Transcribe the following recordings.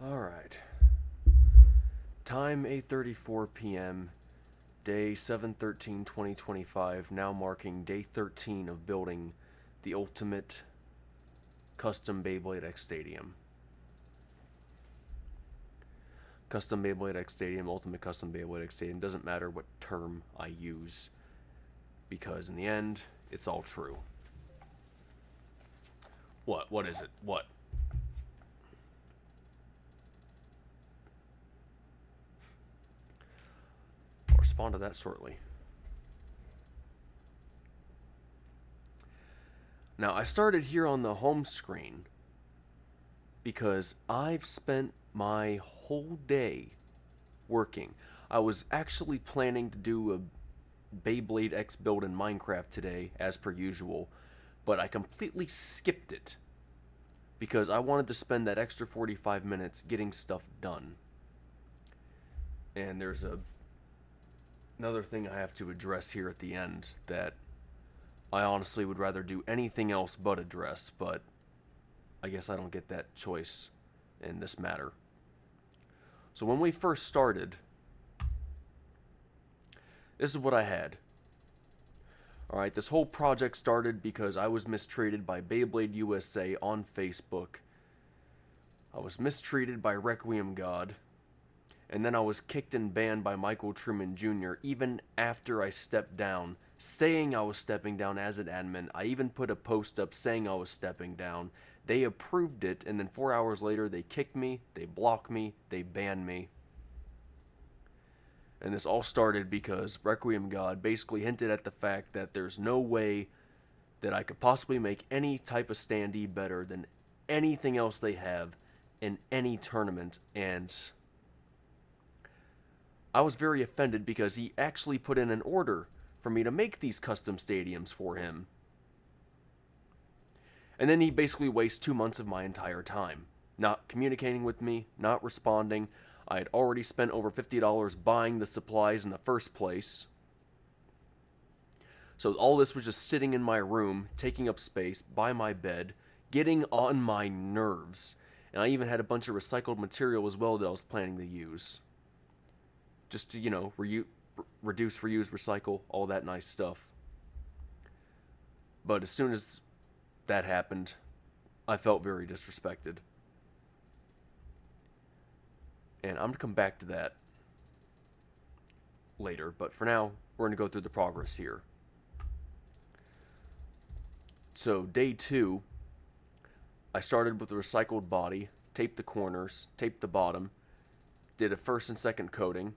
Alright. Time 8:34 p.m. Day 7/13/2025, now marking day 13 of building the ultimate custom Beyblade X Stadium. Custom Beyblade X Stadium, Ultimate Custom Beyblade X Stadium, doesn't matter what term I use, because in the end, it's all true. What? What is it? What? I'll respond to that shortly. Now, I started here on the home screen because I've spent my whole day working. I was actually planning to do a Beyblade X build in Minecraft today, as per usual, but I completely skipped it because I wanted to spend that extra 45 minutes getting stuff done. And there's another thing I have to address here at the end that I honestly would rather do anything else but address, but I guess I don't get that choice in this matter. So when we first started, this is what I had. Alright, this whole project started because I was mistreated by Beyblade USA on Facebook. I was mistreated by Requiem God. And then I was kicked and banned by Michael Truman Jr. even after I stepped down, saying I was stepping down as an admin. I even put a post up saying I was stepping down. They approved it, and then 4 hours later they kicked me, they blocked me, they banned me. And this all started because Requiem God basically hinted at the fact that there's no way that I could possibly make any type of standee better than anything else they have in any tournament. And I was very offended because he actually put in an order for me to make these custom stadiums for him. And then he basically wastes 2 months of my entire time. Not communicating with me, not responding. I had already spent over $50 buying the supplies in the first place. So all this was just sitting in my room, taking up space by my bed, getting on my nerves. And I even had a bunch of recycled material as well that I was planning to use. Just to, reduce, reuse, recycle, all that nice stuff. But as soon as that happened, I felt very disrespected. And I'm going to come back to that later, but for now, we're going to go through the progress here. So, day 2, I started with the recycled body, taped the corners, taped the bottom, did a first and second coating,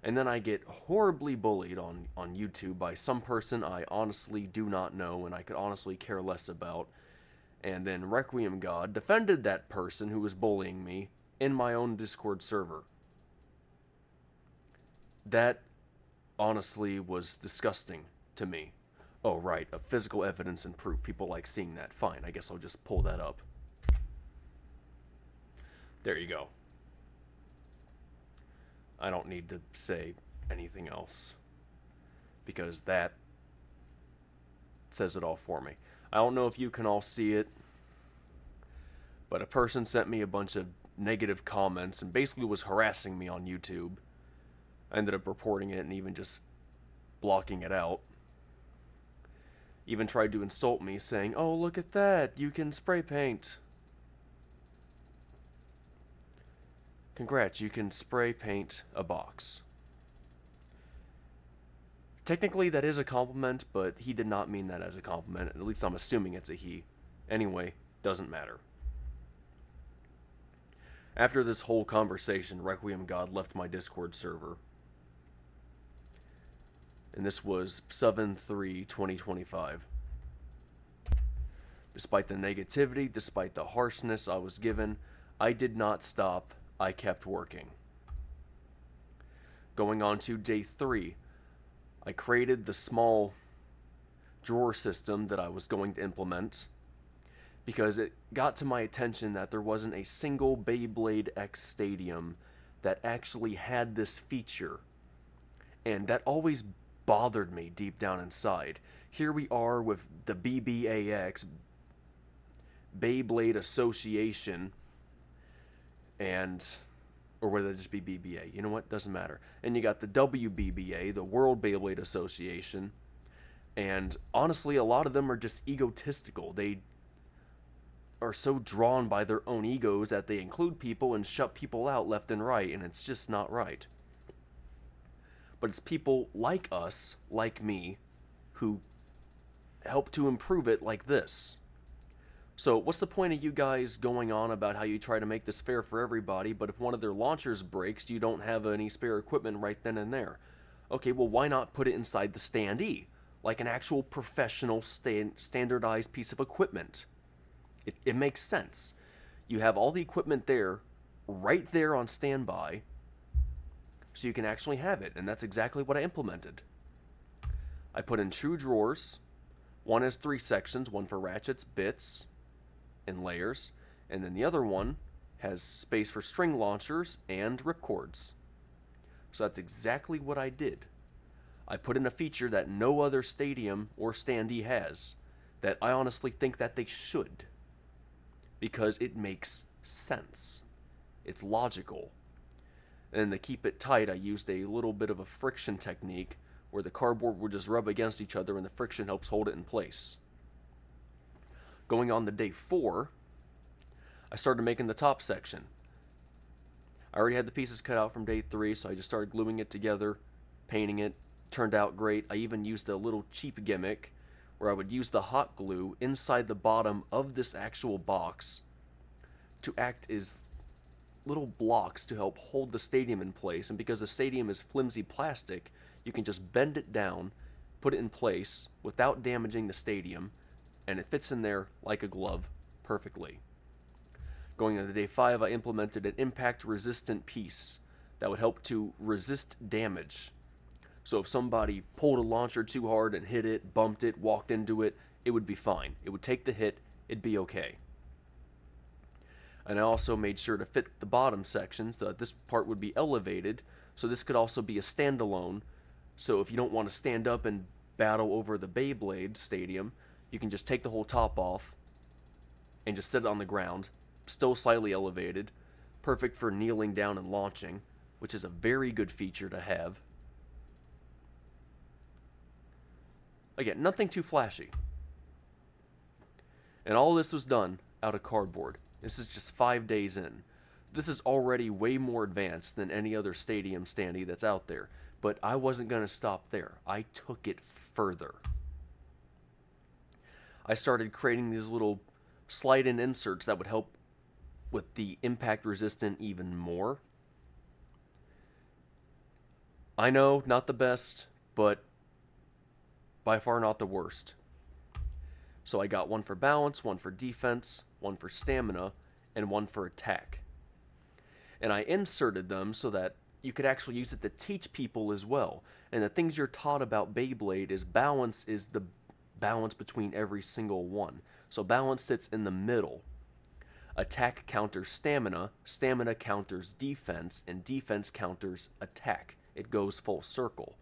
and then I get horribly bullied on YouTube by some person I honestly do not know and I could honestly care less about. And then Requiem God defended that person who was bullying me in my own Discord server. That honestly was disgusting to me. Oh, right, a physical evidence and proof. People like seeing that. Fine, I guess I'll just pull that up. There you go. I don't need to say anything else, because that says it all for me. I don't know if you can all see it, but a person sent me a bunch of negative comments and basically was harassing me on YouTube. I ended up reporting it and even just blocking it out. Even tried to insult me, saying, "Oh, look at that, you can spray paint." Congrats, you can spray paint a box. Technically, that is a compliment, but he did not mean that as a compliment. At least I'm assuming it's a he. Anyway, doesn't matter. After this whole conversation, Requiem God left my Discord server. And this was 7/3/2025. Despite the negativity, despite the harshness I was given, I did not stop. I kept working. Going on to day 3, I created the small drawer system that I was going to implement because it got to my attention that there wasn't a single Beyblade X Stadium that actually had this feature. And that always bothered me deep down inside. Here we are with the BBAX, Beyblade Association, and or whether it just be BBA. You know what? Doesn't matter. And you got the WBBA, the World Beyblade Association, and honestly, a lot of them are just egotistical. They are so drawn by their own egos that they include people and shut people out left and right, and it's just not right. But it's people like us, like me, who help to improve it like this. So, what's the point of you guys going on about how you try to make this fair for everybody, but if one of their launchers breaks, you don't have any spare equipment right then and there? Okay, well, why not put it inside the standee? Like an actual professional standardized piece of equipment. It makes sense. You have all the equipment there, right there on standby, so you can actually have it, and that's exactly what I implemented. I put in 2 drawers. One has 3 sections, one for ratchets, bits, and layers, and then the other one has space for string launchers and ripcords. So that's exactly what I did. I put in a feature that no other stadium or standee has, that I honestly think that they should, because it makes sense. It's logical. And to keep it tight, I used a little bit of a friction technique where the cardboard would just rub against each other and the friction helps hold it in place. Going on to day 4, I started making the top section. I already had the pieces cut out from day 3, so I just started gluing it together, painting it. Turned out great. I even used a little cheap gimmick where I would use the hot glue inside the bottom of this actual box to act as little blocks to help hold the stadium in place. And because the stadium is flimsy plastic, you can just bend it down, put it in place without damaging the stadium, and it fits in there like a glove perfectly. Going into day 5, I implemented an impact resistant piece that would help to resist damage. So if somebody pulled a launcher too hard and hit it, bumped it, walked into it, it would be fine. It would take the hit, it'd be okay. And I also made sure to fit the bottom section so that this part would be elevated, so this could also be a standalone. So if you don't want to stand up and battle over the Beyblade stadium, you can just take the whole top off and just sit it on the ground, still slightly elevated, perfect for kneeling down and launching, which is a very good feature to have. Again, nothing too flashy. And all this was done out of cardboard. This is just 5 days in. This is already way more advanced than any other stadium standee that's out there. But I wasn't going to stop there. I took it further. I started creating these little slide-in inserts that would help with the impact resistant even more. I know, not the best, but by far not the worst. So I got one for balance, one for defense, one for stamina, and one for attack. And I inserted them so that you could actually use it to teach people as well. And the things you're taught about Beyblade is balance is the balance between every single one. So balance sits in the middle. Attack counters stamina, stamina counters defense, and defense counters attack. It goes full circle.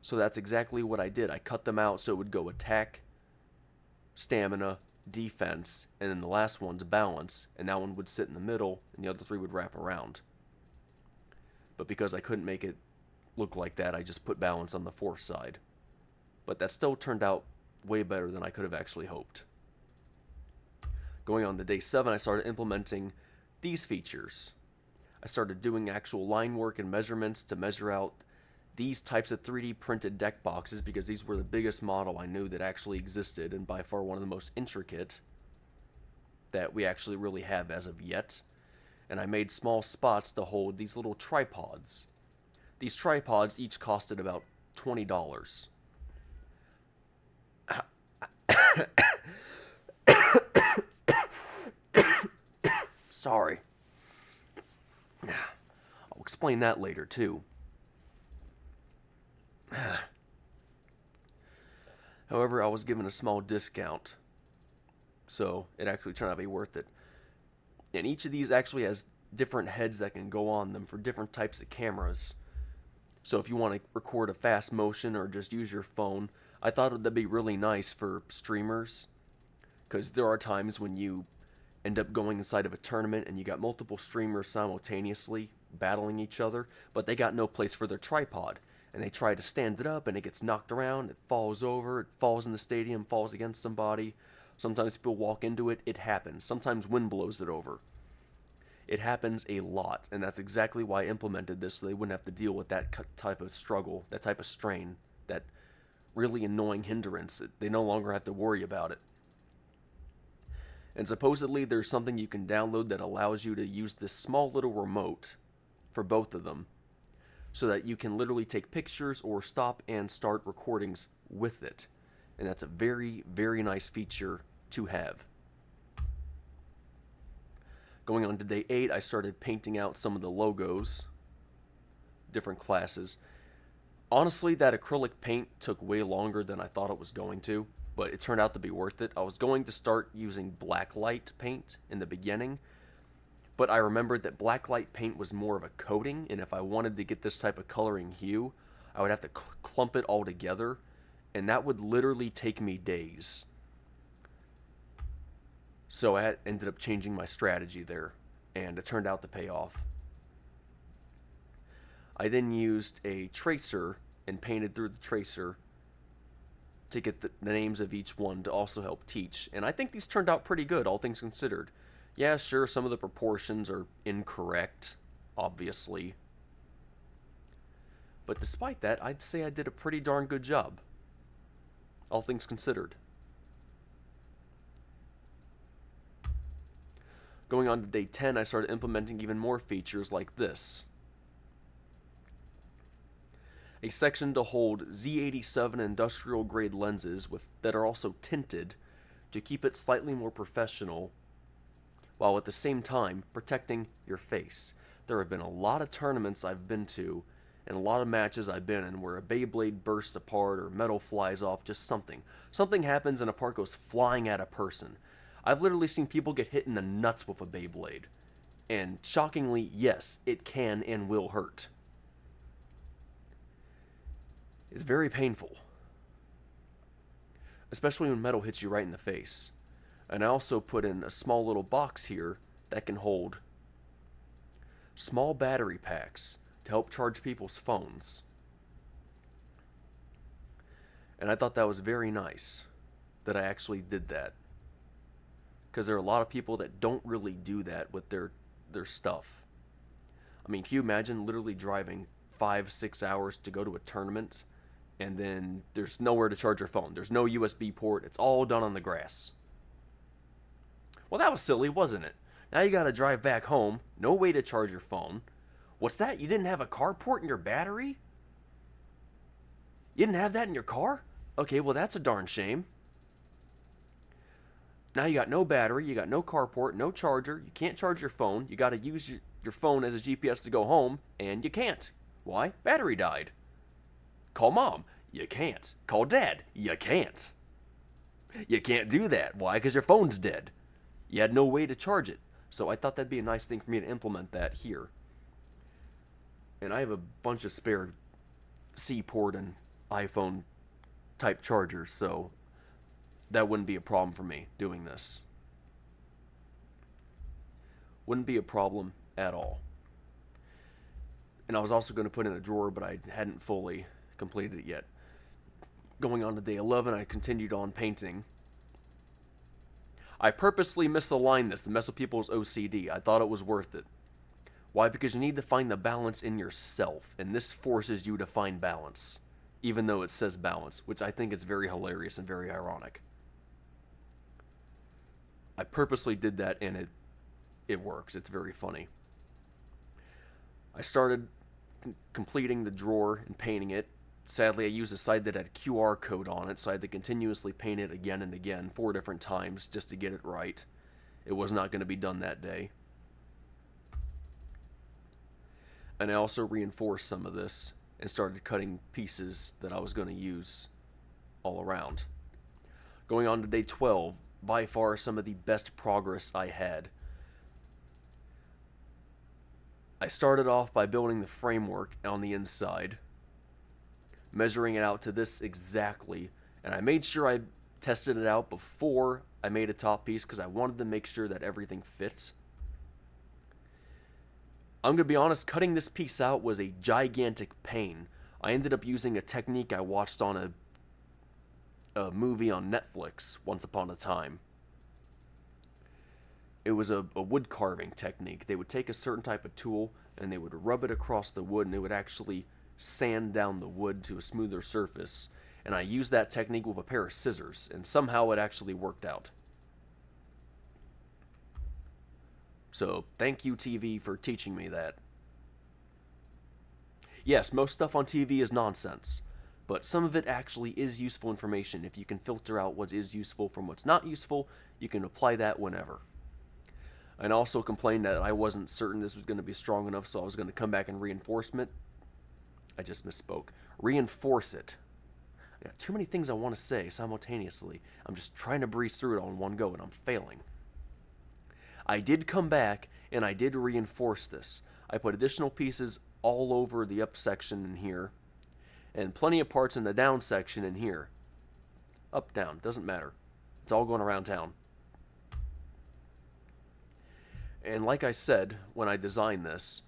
So that's exactly what I did. I cut them out so it would go attack, stamina, defense, and then the last one's balance, and that one would sit in the middle, and the other 3 would wrap around. But because I couldn't make it look like that, I just put balance on the 4th side. But that still turned out way better than I could have actually hoped. Going on to day 7, I started implementing these features. I started doing actual line work and measurements to measure out these types of 3D printed deck boxes because these were the biggest model I knew that actually existed and by far one of the most intricate that we actually really have as of yet. And I made small spots to hold these little tripods. These tripods each costed about $20. Sorry. I'll explain that later too. However, I was given a small discount, so it actually turned out to be worth it. And each of these actually has different heads that can go on them for different types of cameras. So if you want to record a fast motion or just use your phone, I thought that'd be really nice for streamers, because there are times when you end up going inside of a tournament and you got multiple streamers simultaneously battling each other, but they got no place for their tripod. And they try to stand it up and it gets knocked around, it falls over, it falls in the stadium, falls against somebody. Sometimes people walk into it, it happens. Sometimes wind blows it over. It happens a lot, and that's exactly why I implemented this so they wouldn't have to deal with that type of struggle, that type of strain, that really annoying hindrance. They no longer have to worry about it. And supposedly there's something you can download that allows you to use this small little remote for both of them so that you can literally take pictures or stop and start recordings with it. And that's a very, very nice feature to have. Going on to day 8, I started painting out some of the logos, different classes. Honestly, that acrylic paint took way longer than I thought it was going to, but it turned out to be worth it. I was going to start using blacklight paint in the beginning, but I remembered that blacklight paint was more of a coating, and if I wanted to get this type of coloring hue, I would have to clump it all together, and that would literally take me days. So I ended up changing my strategy there, and it turned out to pay off. I then used a tracer and painted through the tracer to get the names of each one to also help teach. And I think these turned out pretty good, all things considered. Yeah, sure, some of the proportions are incorrect, obviously. But despite that, I'd say I did a pretty darn good job, all things considered. Going on to day 10, I started implementing even more features like this. A section to hold Z87 industrial grade lenses that are also tinted to keep it slightly more professional, while at the same time protecting your face. There have been a lot of tournaments I've been to and a lot of matches I've been in where a Beyblade bursts apart or metal flies off, just something. Something happens and a part goes flying at a person. I've literally seen people get hit in the nuts with a Beyblade. And shockingly, yes, it can and will hurt. It's very painful. Especially when metal hits you right in the face. And I also put in a small little box here that can hold small battery packs to help charge people's phones. And I thought that was very nice that I actually did that. Because there are a lot of people that don't really do that with their stuff. I mean, can you imagine literally driving 5-6 hours to go to a tournament and then there's nowhere to charge your phone? There's no USB port. It's all done on the grass. Well, that was silly, wasn't it? Now you gotta drive back home, no way to charge your phone. What's that? You didn't have a car port in your battery? You didn't have that in your car? Okay, well that's a darn shame. Now you got no battery, you got no carport, no charger, you can't charge your phone, you gotta use your phone as a GPS to go home, and you can't. Why? Battery died. Call mom. You can't. Call dad. You can't. You can't do that. Why? Because your phone's dead. You had no way to charge it. So I thought that'd be a nice thing for me to implement that here. And I have a bunch of spare C-port and iPhone type chargers, so that wouldn't be a problem for me doing this. Wouldn't be a problem at all. And I was also going to put in a drawer, but I hadn't fully completed it yet. Going on to day 11, I continued on painting. I purposely misaligned this to mess with people's OCD. I thought it was worth it. Why? Because you need to find the balance in yourself, and this forces you to find balance, even though it says balance, which I think is very hilarious and very ironic. I purposely did that, and it works. It's very funny. I started completing the drawer and painting it. Sadly, I used a site that had a QR code on it, so I had to continuously paint it again and again 4 different times just to get it right. It was not going to be done that day. And I also reinforced some of this and started cutting pieces that I was going to use all around. Going on to day 12, by far some of the best progress I had. I started off by building the framework on the inside, measuring it out to this exactly, and I made sure I tested it out before I made a top piece because I wanted to make sure that everything fits. I'm going to be honest, cutting this piece out was a gigantic pain. I ended up using a technique I watched on a movie on Netflix once upon a time. It was a wood carving technique. They would take a certain type of tool and they would rub it across the wood, and it would actually sand down the wood to a smoother surface. And I used that technique with a pair of scissors, and somehow it actually worked out. So thank you, TV, for teaching me that. Yes, most stuff on TV is nonsense, but some of it actually is useful information. If you can filter out what is useful from what's not useful, you can apply that whenever. And also complained that I wasn't certain this was going to be strong enough, so I was going to come back and reinforcement. I just misspoke. Reinforce it. I got too many things I want to say simultaneously. I'm just trying to breeze through it all in one go, and I'm failing. I did come back, and I did reinforce this. I put additional pieces all over the up section in here, and plenty of parts in the down section in here. Up, down, doesn't matter. It's all going around town. And like I said, when I designed this,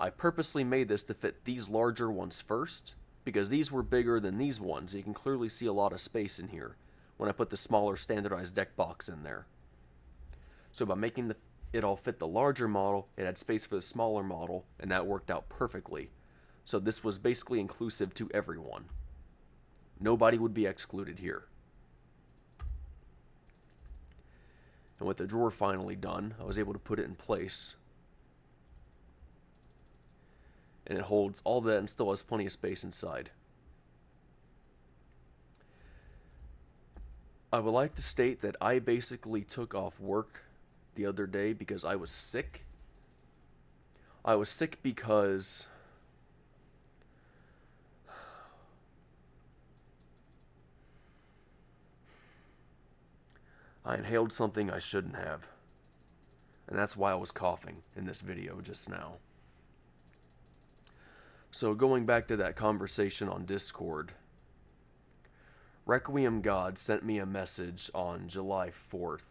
I purposely made this to fit these larger ones first, because these were bigger than these ones. You can clearly see a lot of space in here when I put the smaller standardized deck box in there. So by making it all fit the larger model, it had space for the smaller model, and that worked out perfectly. So this was basically inclusive to everyone. Nobody would be excluded here. And with the drawer finally done, I was able to put it in place. And it holds all that and still has plenty of space inside. I would like to state that I basically took off work the other day because I was sick. I was sick because I inhaled something I shouldn't have. And that's why I was coughing in this video just now. So going back to that conversation on Discord, Requiem God sent me a message on July 4th.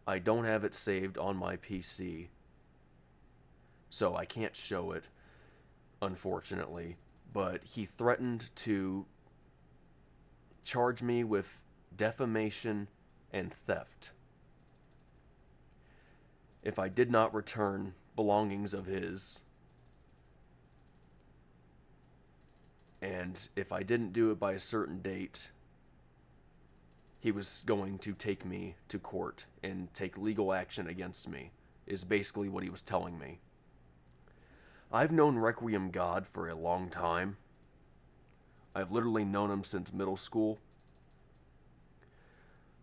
I don't have it saved on my PC, so I can't show it, unfortunately. But he threatened to charge me with defamation and theft if I did not return belongings of his. And if I didn't do it by a certain date, he was going to take me to court and take legal action against me, is basically what he was telling me. I've known Requiem God for a long time. I've literally known him since middle school.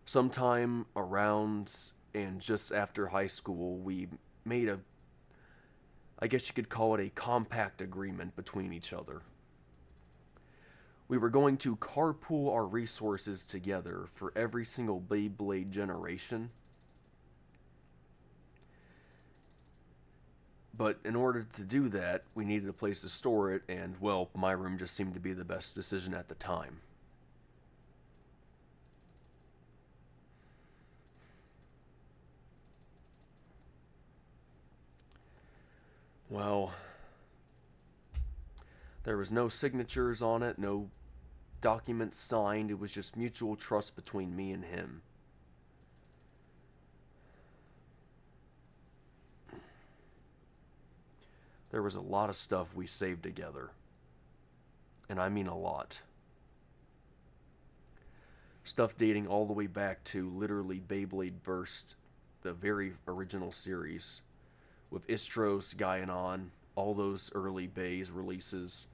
Sometime around and just after high school, we made I guess you could call it a compact agreement between each other. We were going to carpool our resources together for every single Beyblade generation. But in order to do that, we needed a place to store it, and, well, my room just seemed to be the best decision at the time. Well, there was no signatures on it, no documents signed. It was just mutual trust between me and him. There was a lot of stuff we saved together. And I mean a lot. Stuff dating all the way back to literally Beyblade Burst, the very original series, with Istros, Gaianon, all those early Beys releases.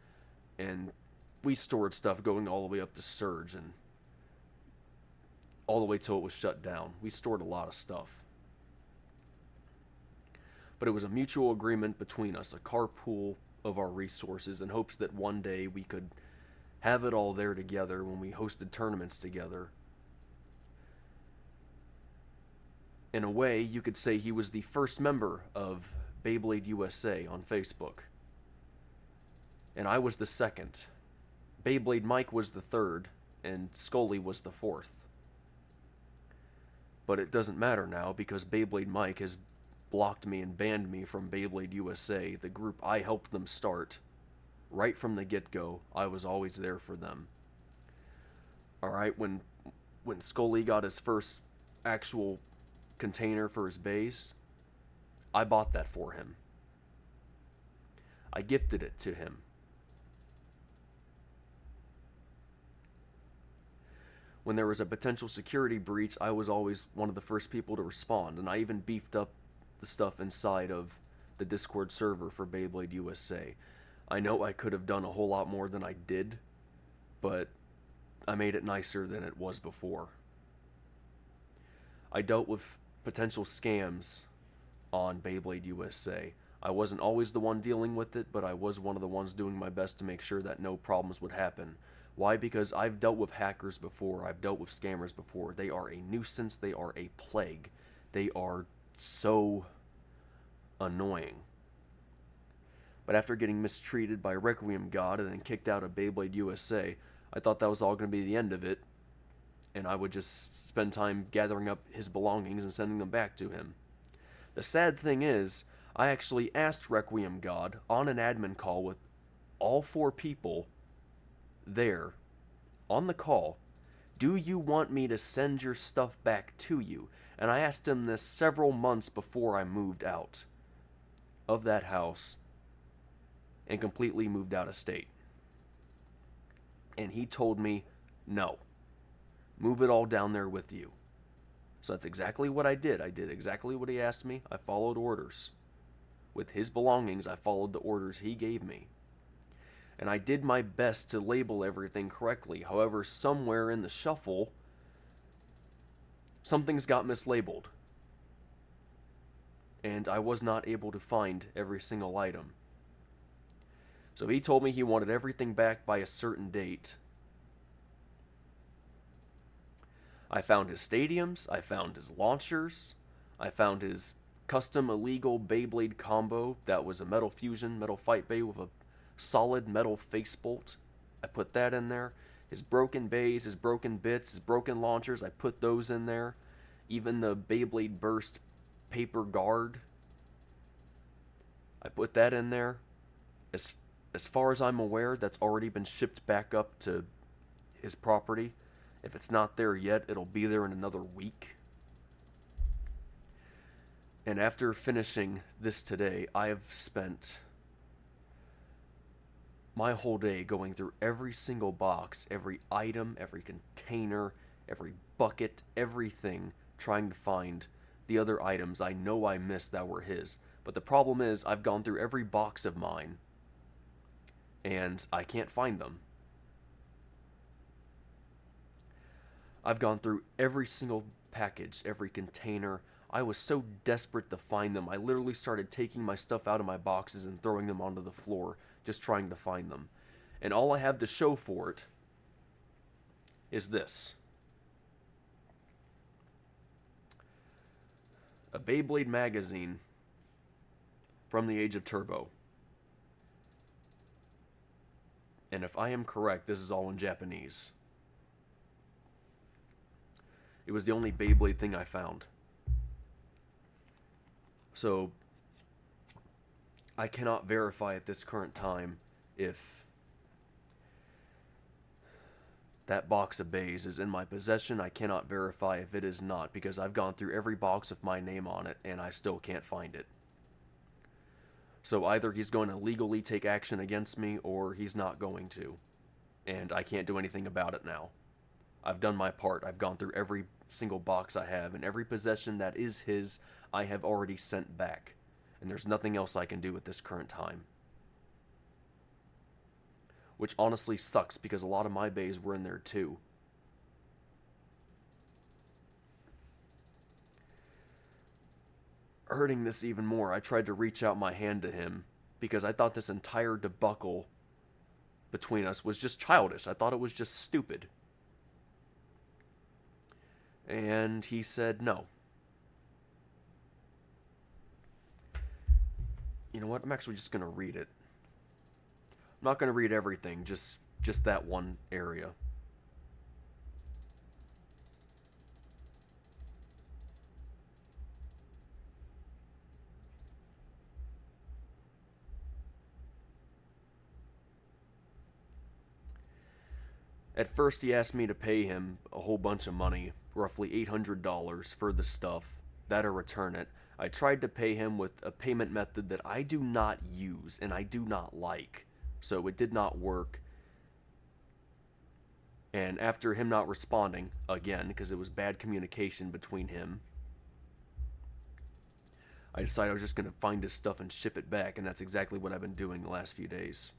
And we stored stuff going all the way up to Surge and all the way till it was shut down. We stored a lot of stuff. But it was a mutual agreement between us, a carpool of our resources, in hopes that one day we could have it all there together when we hosted tournaments together. In a way, you could say he was the first member of Beyblade USA on Facebook. And I was the second. Beyblade Mike was the third, and Scully was the fourth. But it doesn't matter now because Beyblade Mike has blocked me and banned me from Beyblade USA, the group I helped them start. Right from the get-go, I was always there for them. Alright, when Scully got his first actual container for his Beys, I bought that for him. I gifted it to him. When there was a potential security breach, I was always one of the first people to respond, and I even beefed up the stuff inside of the Discord server for Beyblade USA. I know I could have done a whole lot more than I did, but I made it nicer than it was before. I dealt with potential scams on Beyblade USA. I wasn't always the one dealing with it, but I was one of the ones doing my best to make sure that no problems would happen. Why? Because I've dealt with hackers before, I've dealt with scammers before. They are a nuisance, they are a plague. They are so annoying. But after getting mistreated by Requiem God and then kicked out of Beyblade USA, I thought that was all going to be the end of it, and I would just spend time gathering up his belongings and sending them back to him. The sad thing is, I actually asked Requiem God on an admin call with all 4 people there on the call, do you want me to send your stuff back to you? And I asked him this several months before I moved out of that house and completely moved out of state. And he told me, no, move it all down there with you. So that's exactly what I did. I did exactly what he asked me. I followed orders. With his belongings, I followed the orders he gave me. And I did my best to label everything correctly. However, somewhere in the shuffle, some things got mislabeled. And I was not able to find every single item. So he told me he wanted everything back by a certain date. I found his stadiums, I found his launchers, I found his custom illegal Beyblade combo that was a metal fusion, metal fight bay with a solid metal face bolt. I put that in there. His broken bays, his broken bits, his broken launchers, I put those in there. Even the Beyblade Burst paper guard, I put that in there. As far as I'm aware, that's already been shipped back up to his property. If it's not there yet, it'll be there in another week. And after finishing this today, I have spent my whole day going through every single box, every item, every container, every bucket, everything, trying to find the other items I know I missed that were his. But the problem is, I've gone through every box of mine, and I can't find them. I've gone through every single package, every container. I was so desperate to find them. I literally started taking my stuff out of my boxes and throwing them onto the floor, just trying to find them. And all I have to show for it is this. A Beyblade magazine from the age of Turbo. And if I am correct, this is all in Japanese. It was the only Beyblade thing I found. So, I cannot verify at this current time if that box of Beys is in my possession. I cannot verify if it is not, because I've gone through every box with my name on it, and I still can't find it. So either he's going to legally take action against me, or he's not going to. And I can't do anything about it now. I've done my part. I've gone through every single box I have, and every possession that is his, I have already sent back. And there's nothing else I can do at this current time. Which honestly sucks, because a lot of my bays were in there too. Hurting this even more, I tried to reach out my hand to him, because I thought this entire debacle between us was just childish. I thought it was just stupid. And he said no. You know what? I'm actually just going to read it. I'm not going to read everything, just that one area. At first, he asked me to pay him a whole bunch of money, roughly $800, for the stuff, that or return it. I tried to pay him with a payment method that I do not use and I do not like, so it did not work. And after him not responding, again, because it was bad communication between him, I decided I was just going to find his stuff and ship it back, and that's exactly what I've been doing the last few days.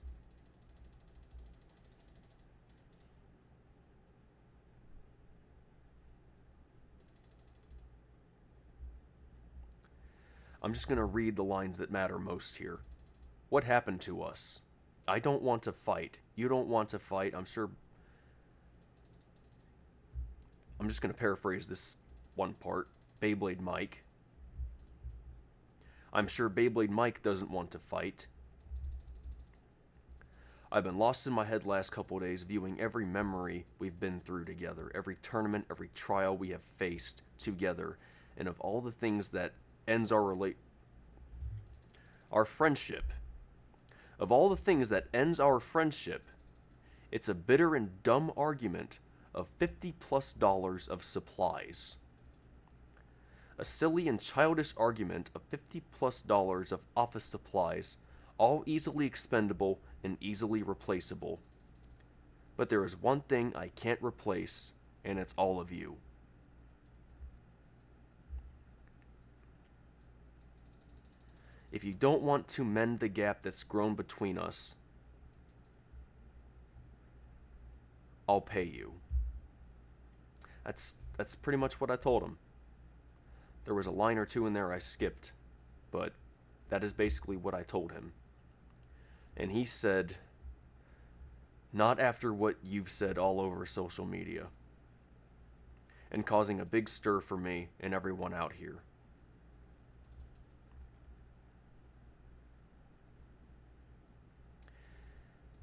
I'm just going to read the lines that matter most here. What happened to us? I don't want to fight. You don't want to fight. I'm sure. I'm just going to paraphrase this one part. Beyblade Mike. I'm sure Beyblade Mike doesn't want to fight. I've been lost in my head last couple of days viewing every memory we've been through together, every tournament, every trial we have faced together, and of all the things that ends our friendship. Of all the things that ends our friendship, it's a bitter and dumb argument of $50+ of supplies. A silly and childish argument of $50+ of office supplies, all easily expendable and easily replaceable. But there is one thing I can't replace, and it's all of you. If you don't want to mend the gap that's grown between us, I'll pay you. That's pretty much what I told him. There was a line or two in there I skipped, but that is basically what I told him. And he said, not after what you've said all over social media, and causing a big stir for me and everyone out here.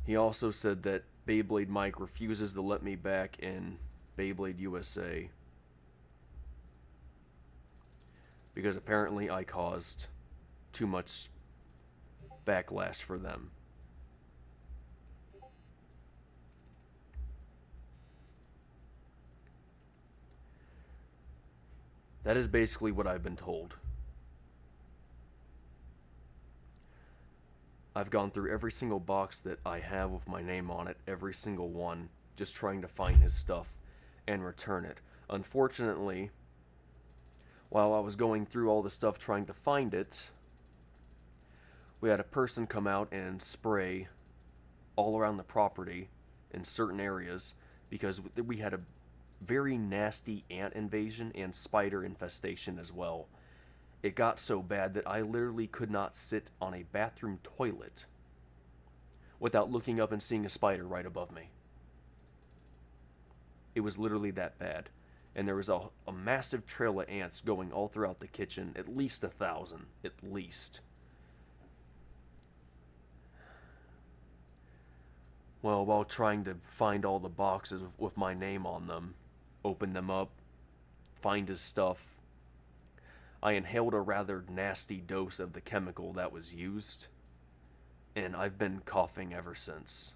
He also said that Beyblade Mike refuses to let me back in Beyblade USA because apparently I caused too much backlash for them. That is basically what I've been told. I've gone through every single box that I have with my name on it, every single one, just trying to find his stuff and return it. Unfortunately, while I was going through all the stuff trying to find it, we had a person come out and spray all around the property in certain areas because we had a very nasty ant invasion and spider infestation as well. It got so bad that I literally could not sit on a bathroom toilet without looking up and seeing a spider right above me. It was literally that bad. And there was a massive trail of ants going all throughout the kitchen, at least 1,000, at least. Well, while trying to find all the boxes with my name on them, open them up, find his stuff, I inhaled a rather nasty dose of the chemical that was used, and I've been coughing ever since.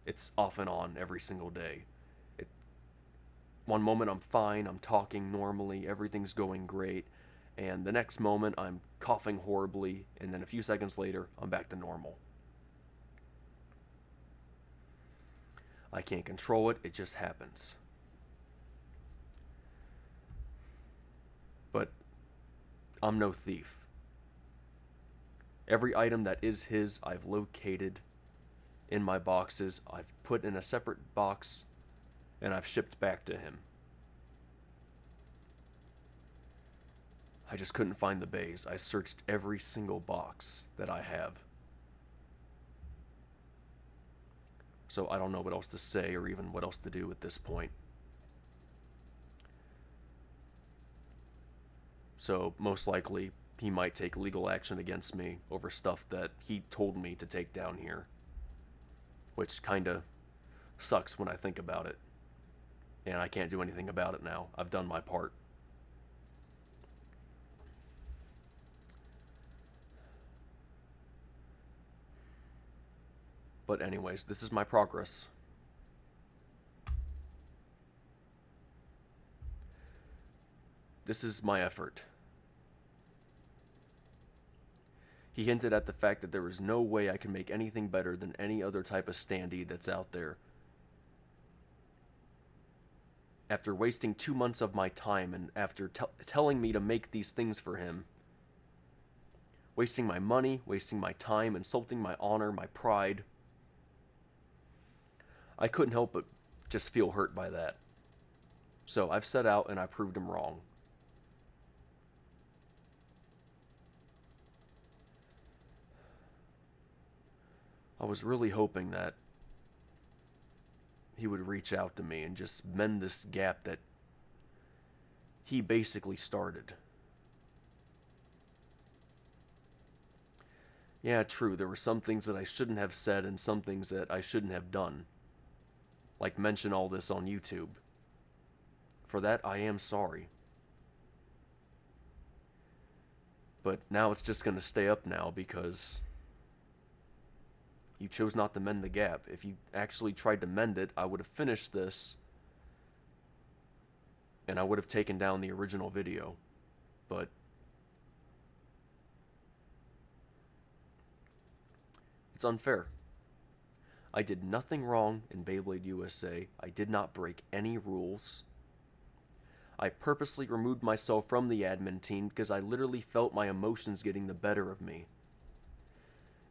It's off and on every single day. One moment I'm fine, I'm talking normally, everything's going great, and the next moment I'm coughing horribly, and then a few seconds later, I'm back to normal. I can't control it, it just happens. But I'm no thief. Every item that is his, I've located in my boxes, I've put in a separate box, and I've shipped back to him. I just couldn't find the Beys. I searched every single box that I have. So I don't know what else to say or even what else to do at this point. So most likely he might take legal action against me over stuff that he told me to take down here. Which kinda sucks when I think about it. And I can't do anything about it now. I've done my part. But anyways, this is my progress. This is my effort. He hinted at the fact that there was no way I could make anything better than any other type of standee that's out there. After wasting 2 months of my time and after telling me to make these things for him, wasting my money, wasting my time, insulting my honor, my pride, I couldn't help but just feel hurt by that. So I've set out and I proved him wrong. I was really hoping that he would reach out to me and just mend this gap that he basically started. Yeah, true, there were some things that I shouldn't have said and some things that I shouldn't have done. Like mention all this on YouTube. For that, I am sorry. But now it's just going to stay up now because you chose not to mend the gap. If you actually tried to mend it, I would have finished this and I would have taken down the original video. But it's unfair. I did nothing wrong in Beyblade USA. I did not break any rules. I purposely removed myself from the admin team because I literally felt my emotions getting the better of me.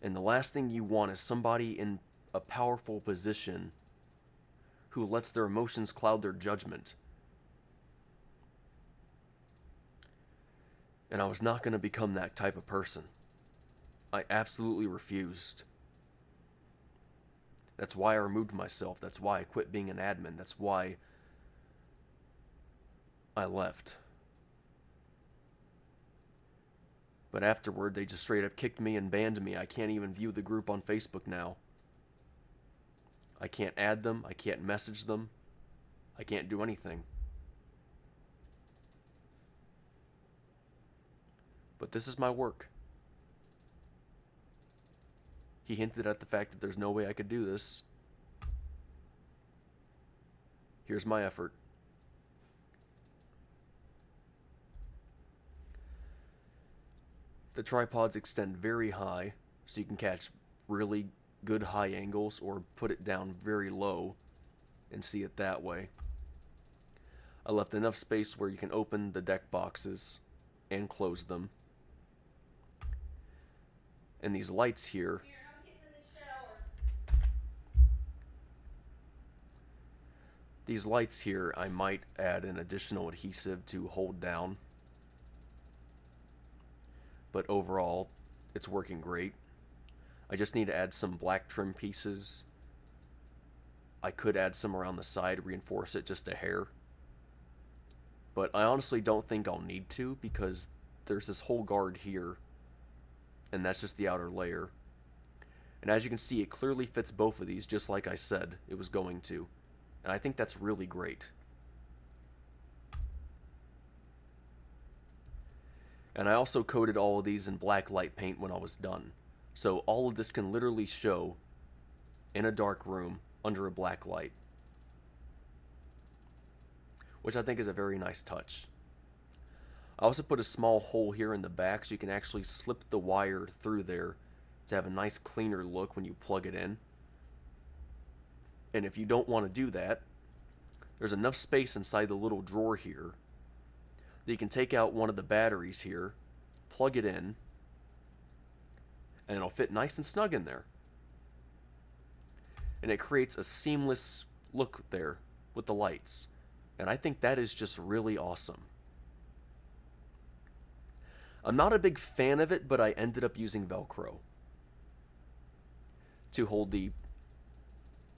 And the last thing you want is somebody in a powerful position who lets their emotions cloud their judgment. And I was not going to become that type of person. I absolutely refused. That's why I removed myself. That's why I quit being an admin. That's why I left. But afterward, they just straight up kicked me and banned me. I can't even view the group on Facebook now. I can't add them. I can't message them. I can't do anything. But this is my work. He hinted at the fact that there's no way I could do this. Here's my effort. The tripods extend very high, so you can catch really good high angles or put it down very low and see it that way. I left enough space where you can open the deck boxes and close them. And these lights here, I might add an additional adhesive to hold down. But overall, it's working great. I just need to add some black trim pieces. I could add some around the side, reinforce it just a hair. But I honestly don't think I'll need to because there's this whole guard here, and that's just the outer layer. And as you can see, it clearly fits both of these, just like I said it was going to. And I think that's really great. And I also coated all of these in black light paint when I was done. So all of this can literally show in a dark room under a black light, which I think is a very nice touch. I also put a small hole here in the back so you can actually slip the wire through there to have a nice cleaner look when you plug it in. And if you don't want to do that, there's enough space inside the little drawer here that you can take out one of the batteries here, plug it in, and it'll fit nice and snug in there. And it creates a seamless look there with the lights. And I think that is just really awesome. I'm not a big fan of it, but I ended up using Velcro to hold the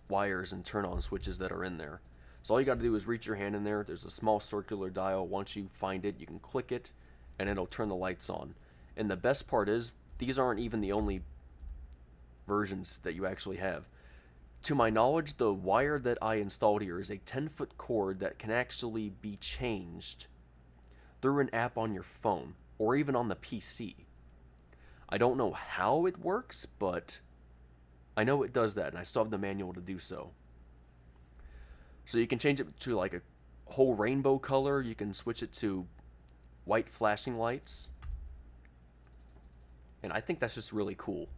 wires and turn on switches that are in there. So all you got to do is reach your hand in there. There's a small circular dial. Once you find it, you can click it and it'll turn the lights on. And the best part is these aren't even the only versions that you actually have. To my knowledge, the wire that I installed here is a 10-foot cord that can actually be changed through an app on your phone or even on the PC. I don't know how it works, but I know it does that, and I still have the manual to do so. So you can change it to like a whole rainbow color. You can switch it to white flashing lights. And I think that's just really cool.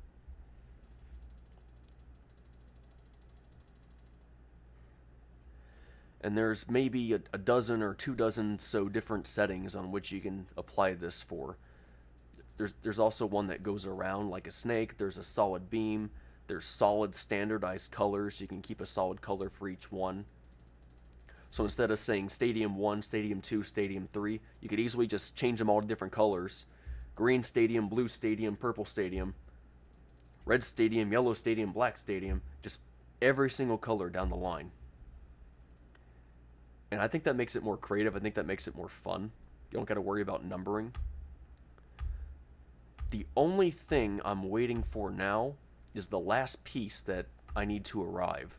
And there's maybe a dozen or 2 dozen so different settings on which you can apply this for. There's also one that goes around like a snake. There's a solid beam. There's solid standardized colors. You can keep a solid color for each one. So instead of saying Stadium 1, Stadium 2, Stadium 3, you could easily just change them all to different colors. Green Stadium, Blue Stadium, Purple Stadium, Red Stadium, Yellow Stadium, Black Stadium. Just every single color down the line. And I think that makes it more creative. I think that makes it more fun. You don't got to worry about numbering. The only thing I'm waiting for now is the last piece that I need to arrive.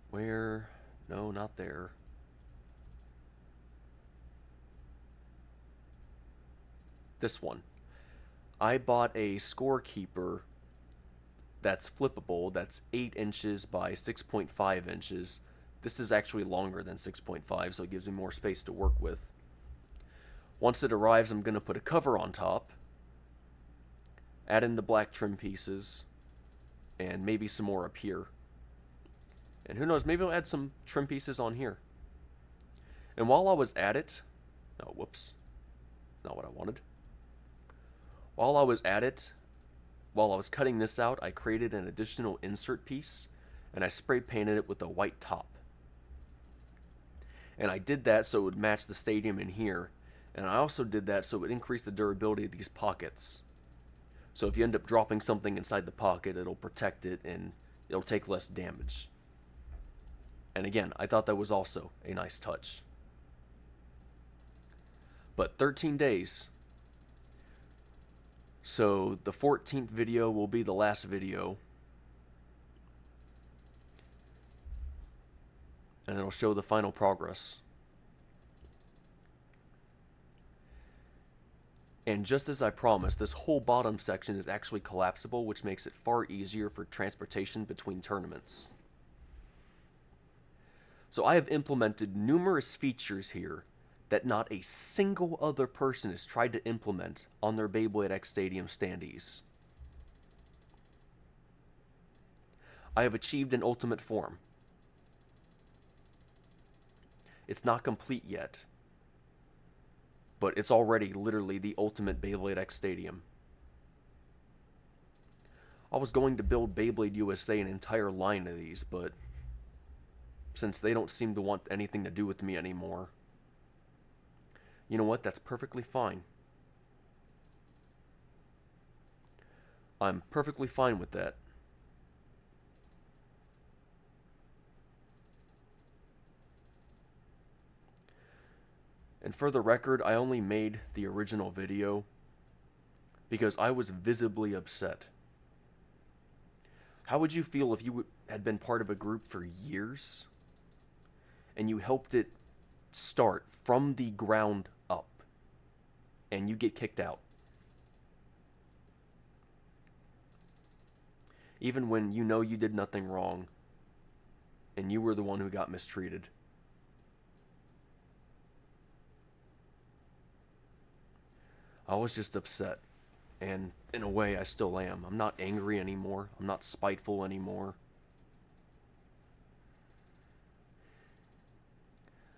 Where? No, not there. This one. I bought a scorekeeper that's flippable, that's 8 inches by 6.5 inches. This is actually longer than 6.5, so it gives me more space to work with. Once it arrives, I'm going to put a cover on top, add in the black trim pieces, and maybe some more up here. And who knows, maybe I'll add some trim pieces on here. And while I was at it, oh, whoops, not what I wanted. While I was at it, while I was cutting this out, I created an additional insert piece, and I spray painted it with a white top. And I did that so it would match the stadium in here, and I also did that so it would increase the durability of these pockets. So if you end up dropping something inside the pocket, it'll protect it and it'll take less damage. And again, I thought that was also a nice touch. But 13 days. So the 14th video will be the last video. And it'll show the final progress. And just as I promised, this whole bottom section is actually collapsible, which makes it far easier for transportation between tournaments. So I have implemented numerous features here that not a single other person has tried to implement on their Beyblade X Stadium standees. I have achieved an ultimate form. It's not complete yet, but it's already literally the ultimate Beyblade X Stadium. I was going to build Beyblade USA an entire line of these, but since they don't seem to want anything to do with me anymore, you know what? That's perfectly fine. I'm perfectly fine with that. And for the record, I only made the original video because I was visibly upset. How would you feel if you had been part of a group for years and you helped it start from the ground up and you get kicked out? Even when you know you did nothing wrong and you were the one who got mistreated. I was just upset, and in a way I still am. I'm not angry anymore. I'm not spiteful anymore.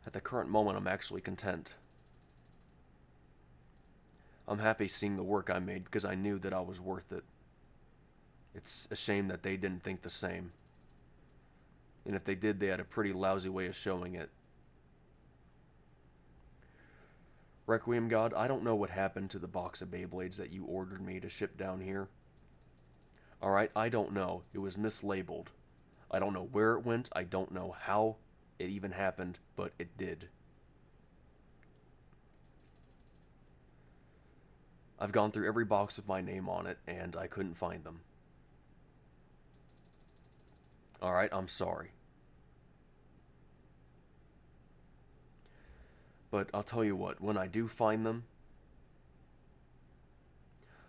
At the current moment, I'm actually content. I'm happy seeing the work I made because I knew that I was worth it. It's a shame that they didn't think the same. And if they did, they had a pretty lousy way of showing it. Requiem God, I don't know what happened to the box of Beyblades that you ordered me to ship down here. Alright, I don't know. It was mislabeled. I don't know where it went. I don't know how it even happened, but it did. I've gone through every box with my name on it, and I couldn't find them. Alright, I'm sorry. But I'll tell you what, when I do find them,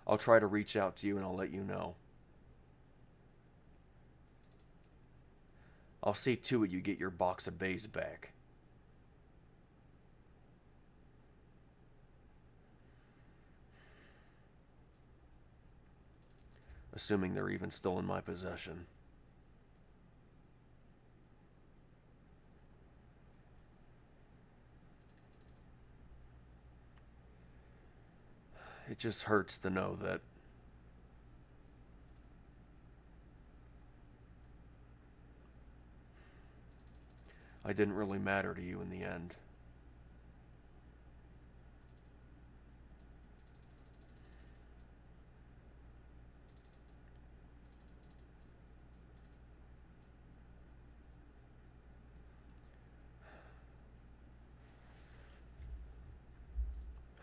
I'll try to reach out to you and I'll let you know. I'll see to it you get your box of Beys back. assuming they're even still in my possession. It just hurts to know that I didn't really matter to you in the end.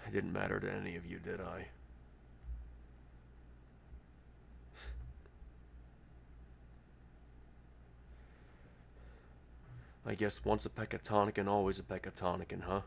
I didn't matter to any of you, did I? I guess once a Pecatonican, always a Pecatonican, huh?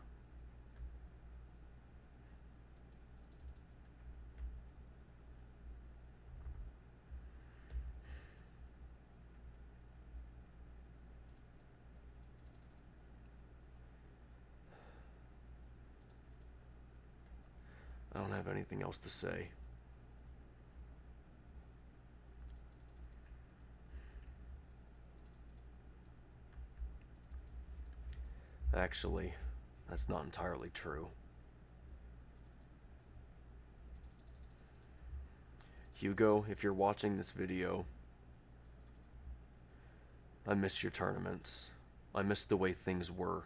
I don't have anything else to say. Actually, that's not entirely true. Hugo, if you're watching this video, I miss your tournaments. I miss the way things were.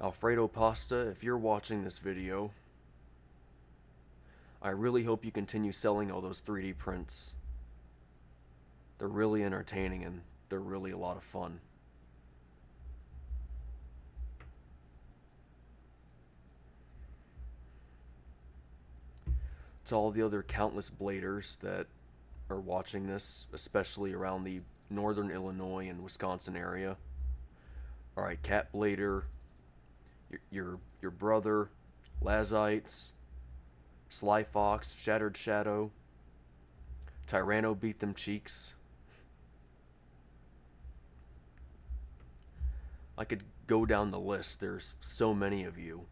Alfredo Pasta, if you're watching this video, I really hope you continue selling all those 3D prints. They're really entertaining and they're really a lot of fun. To all the other countless bladers that are watching this, especially around the northern Illinois and Wisconsin area. Alright, Cat Blader, your brother, Lazites, Sly Fox, Shattered Shadow, Tyranno Beat Them Cheeks. I could go down the list. There's so many of you.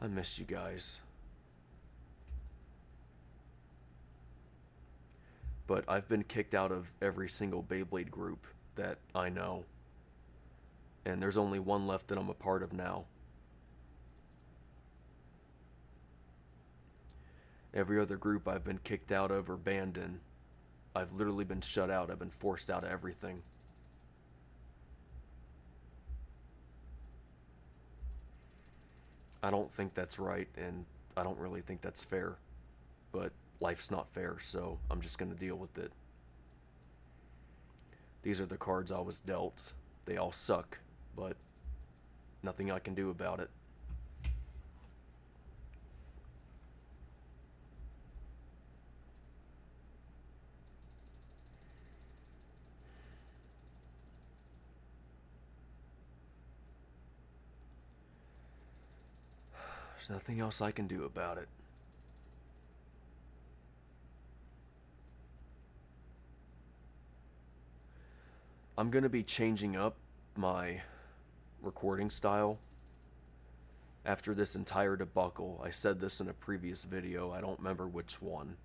I miss you guys. But I've been kicked out of every single Beyblade group that I know. And there's only one left that I'm a part of now. Every other group I've been kicked out of or banned in. I've literally been shut out. I've been forced out of everything. I don't think that's right, and I don't really think that's fair. But life's not fair, so I'm just going to deal with it. These are the cards I was dealt. They all suck, but nothing I can do about it. There's nothing else I can do about it. I'm going to be changing up my recording style after this entire debacle. I said this in a previous video. I don't remember which one.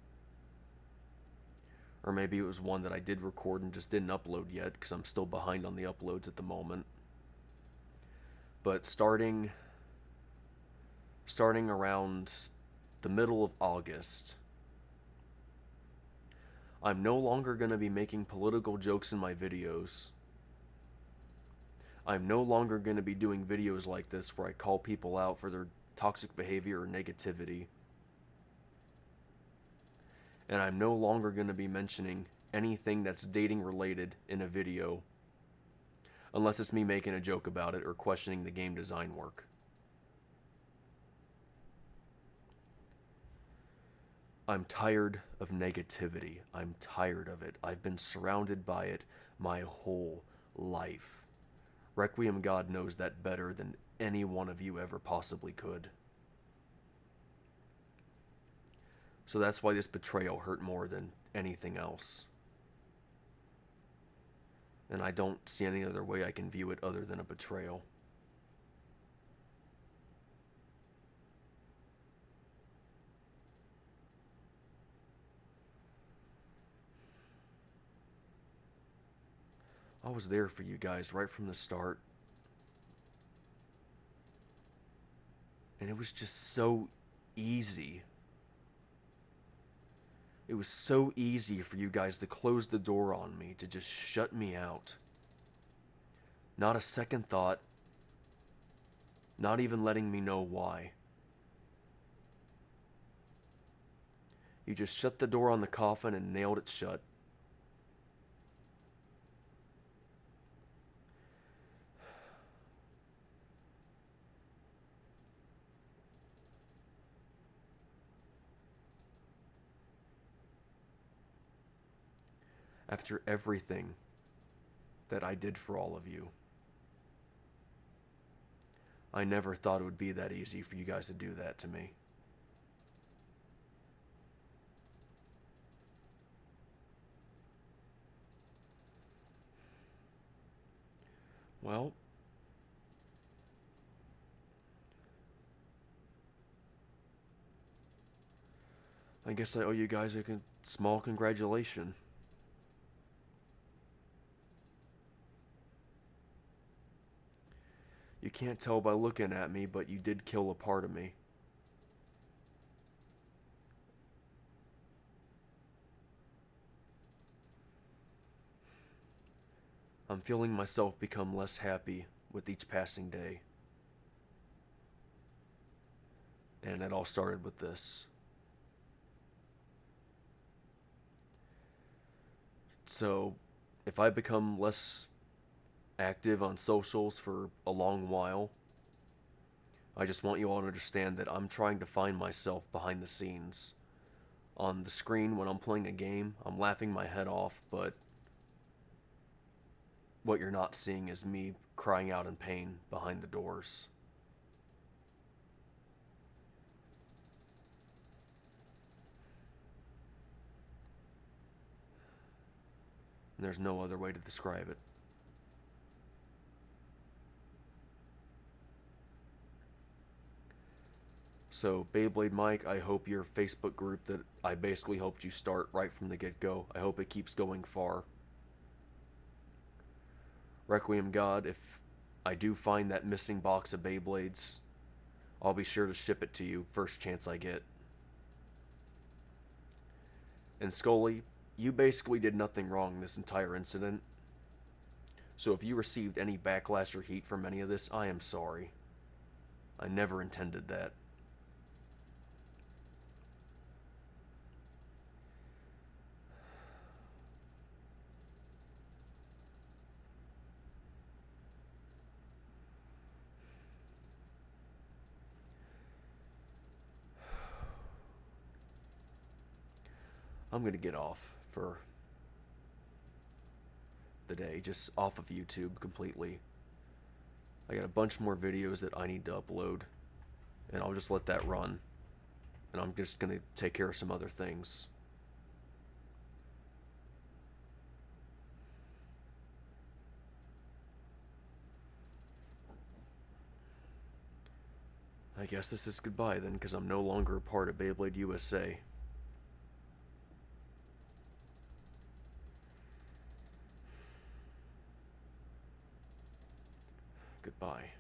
Or maybe it was one that I did record and just didn't upload yet because I'm still behind on the uploads at the moment. But starting around the middle of August, I'm no longer going to be making political jokes in my videos. I'm no longer going to be doing videos like this where I call people out for their toxic behavior or negativity. And I'm no longer going to be mentioning anything that's dating related in a video unless it's me making a joke about it or questioning the game design work. I'm tired of negativity. I'm tired of it. I've been surrounded by it my whole life. Requiem God knows that better than any one of you ever possibly could. So that's why this betrayal hurt more than anything else. And I don't see any other way I can view it other than a betrayal. I was there for you guys right from the start. And it was just so easy. It was so easy for you guys to close the door on me, to just shut me out. Not a second thought. Not even letting me know why. You just shut the door on the coffin and nailed it shut. After everything that I did for all of you, I never thought it would be that easy for you guys to do that to me. Well, I guess I owe you guys a small congratulation. You can't tell by looking at me, but you did kill a part of me. I'm feeling myself become less happy with each passing day. And it all started with this. So, if I become less active on socials for a long while, I just want you all to understand that I'm trying to find myself behind the scenes. On the screen, when I'm playing a game, I'm laughing my head off, but what you're not seeing is me crying out in pain behind the doors. And there's no other way to describe it. So, Beyblade Mike, I hope your Facebook group that I basically hoped you start right from the get-go, I hope it keeps going far. Requiem God, if I do find that missing box of Beyblades, I'll be sure to ship it to you first chance I get. And Scully, you basically did nothing wrong in this entire incident. So if you received any backlash or heat from any of this, I am sorry. I never intended that. I'm going to get off for the day, just off of YouTube completely. I got a bunch more videos that I need to upload, and I'll just let that run. And I'm just going to take care of some other things. I guess this is goodbye then, because I'm no longer a part of Beyblade USA. Goodbye.